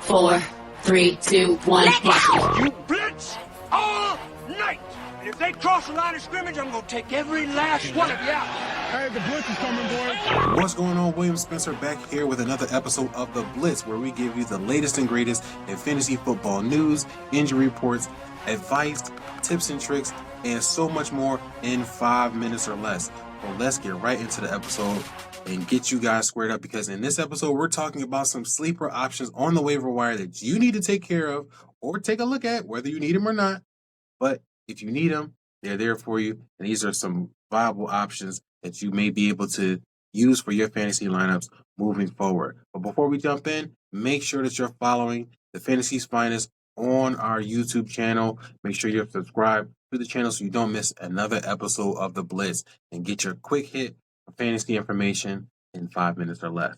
4, 3, 2, 1, go! You blitz all night. And if they cross the line of scrimmage, I'm going to take every last one of you out. Hey, the Blitz is coming, boys. What's going on? William Spencer back here with another episode of The Blitz, where we give you the latest and greatest in fantasy football news, injury reports, advice, tips and tricks, and so much more in 5 minutes or less. Well, let's get right into the episode and get you guys squared up, because in this episode, we're talking about some sleeper options on the waiver wire that you need to take care of or take a look at, whether you need them or not. But if you need them, they're there for you. And these are some viable options that you may be able to use for your fantasy lineups moving forward. But before we jump in, make sure that you're following the Fantasy's Finest on our YouTube channel. Make sure you're subscribed to the channel so you don't miss another episode of The Blitz and get your quick hit of fantasy information in 5 minutes or less.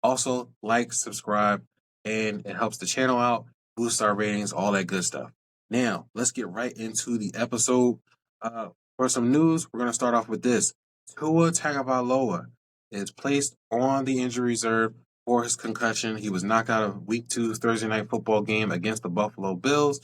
Also, like, subscribe, and it helps the channel out, boosts our ratings, all that good stuff. Now, let's get right into the episode. For some news, we're going to start off with this. Tua Tagovailoa is placed on the injury reserve for his concussion. He was knocked out of Week 2's Thursday Night Football game against the Buffalo Bills.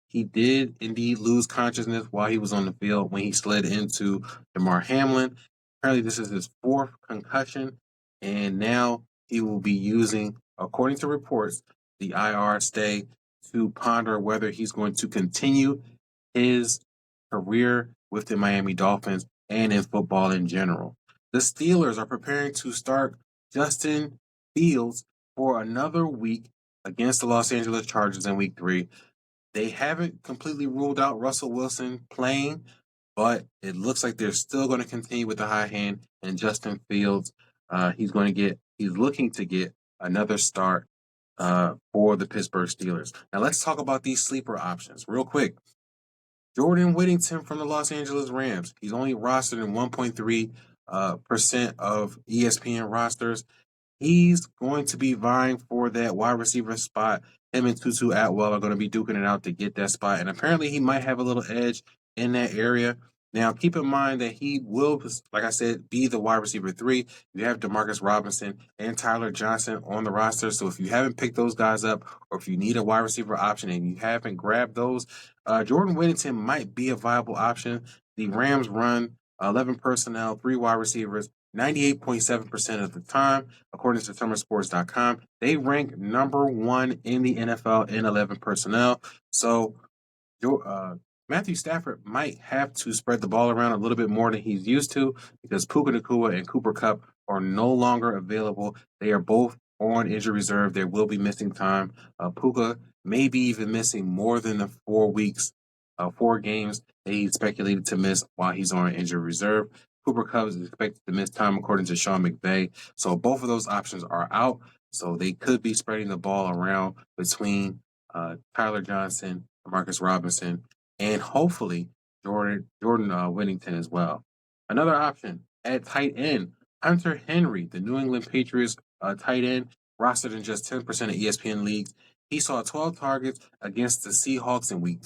He did indeed lose consciousness while he was on the field when he slid into Damar Hamlin. Apparently, this is his fourth concussion, and now he will be using, according to reports, the IR stay to ponder whether he's going to continue his career with the Miami Dolphins and in football in general. The Steelers are preparing to start Justin Fields for another week against the Los Angeles Chargers in Week 3. They haven't completely ruled out Russell Wilson playing, but it looks like they're still going to continue with the high hand. And Justin Fields, he's looking to get another start for the Pittsburgh Steelers. Now let's talk about these sleeper options real quick. Jordan Whittington from the Los Angeles Rams. He's only rostered in 1.3% of ESPN rosters. He's going to be vying for that wide receiver spot. Him and Tutu Atwell are going to be duking it out to get that spot. And apparently he might have a little edge in that area. Now, keep in mind that he will, like I said, be the wide receiver 3. You have Demarcus Robinson and Tyler Johnson on the roster. So if you haven't picked those guys up, or if you need a wide receiver option and you haven't grabbed those, Jordan Whittington might be a viable option. The Rams run 11 personnel, 3 wide receivers, 98.7% of the time, according to SummerSports.com. They rank number 1 in the NFL in 11 personnel. So Matthew Stafford might have to spread the ball around a little bit more than he's used to, because Puka Nacua and Cooper Kupp are no longer available. They are both on injury reserve. They will be missing time. Puka may be even missing more than the 4 games that he's speculated to miss while he's on injury reserve. Cooper Kupp is expected to miss time, according to Sean McVay. So both of those options are out. So they could be spreading the ball around between Tyler Johnson, Demarcus Robinson, and hopefully Jordan Whittington as well. Another option at tight end, Hunter Henry, the New England Patriots tight end, rostered in just 10% of ESPN leagues. He saw 12 targets against the Seahawks in Week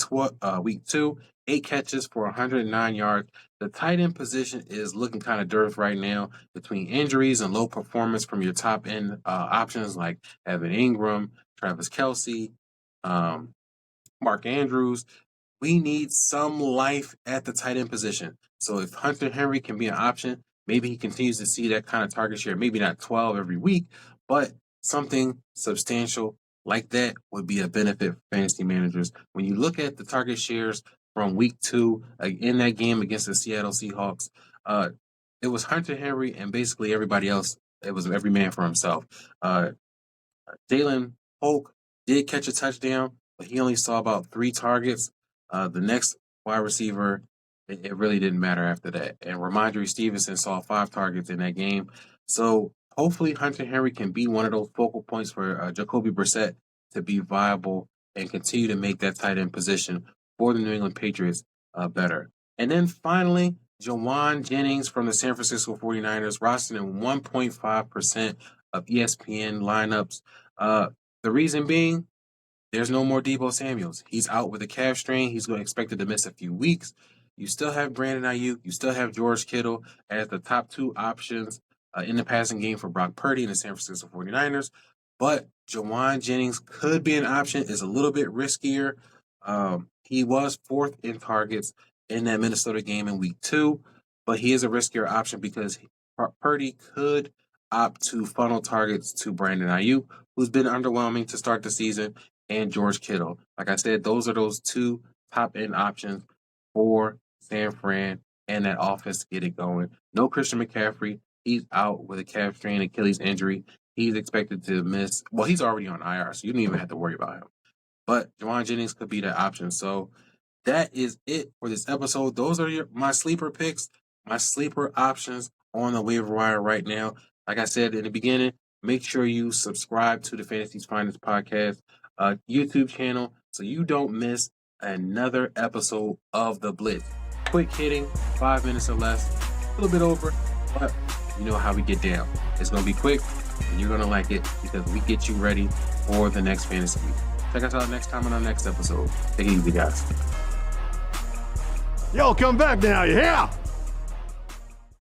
2, 8 catches for 109 yards. The tight end position is looking kind of dearth right now between injuries and low performance from your top end options like Evan Ingram, Travis Kelce, Mark Andrews. We need some life at the tight end position. So if Hunter Henry can be an option, maybe he continues to see that kind of target share, maybe not 12 every week, but something substantial like that would be a benefit for fantasy managers. When you look at the target shares from Week 2 in that game against the Seattle Seahawks, it was Hunter Henry and basically everybody else. It was every man for himself. Jalen Polk did catch a touchdown, but he only saw about 3 targets. The next wide receiver, it really didn't matter after that. And Ramondre Stevenson saw 5 targets in that game. So hopefully Hunter Henry can be one of those focal points for Jacoby Brissett to be viable and continue to make that tight end position for the New England Patriots better. And then finally, Jawan Jennings from the San Francisco 49ers, rostered in 1.5% of ESPN lineups. The reason being, there's no more Deebo Samuels. He's out with a calf strain. He's expected to miss a few weeks. You still have Brandon Ayuk. You still have George Kittle as the top 2 options in the passing game for Brock Purdy and the San Francisco 49ers. But Jawan Jennings could be an option. It's a little bit riskier. He was 4th in targets in that Minnesota game in week 2, but he is a riskier option because Purdy could opt to funnel targets to Brandon Ayuk, who's been underwhelming to start the season, and George Kittle. Like I said, those are those 2 top-end options for San Fran and that offense to get it going. No Christian McCaffrey. He's out with a calf strain Achilles injury. He's expected to miss. Well, he's already on IR, so you don't even have to worry about him. But Jawan Jennings could be that option. So that is it for this episode. Those are my sleeper picks, my sleeper options on the waiver wire right now. Like I said in the beginning, make sure you subscribe to the Fantasy's Finest podcast YouTube channel so you don't miss another episode of The Blitz. Quick hitting, 5 minutes or less, a little bit over, but you know how we get down. It's going to be quick, and you're going to like it because we get you ready for the next fantasy week. Check us out next time on our next episode. Take it easy, guys. Yo, come back now, you hear?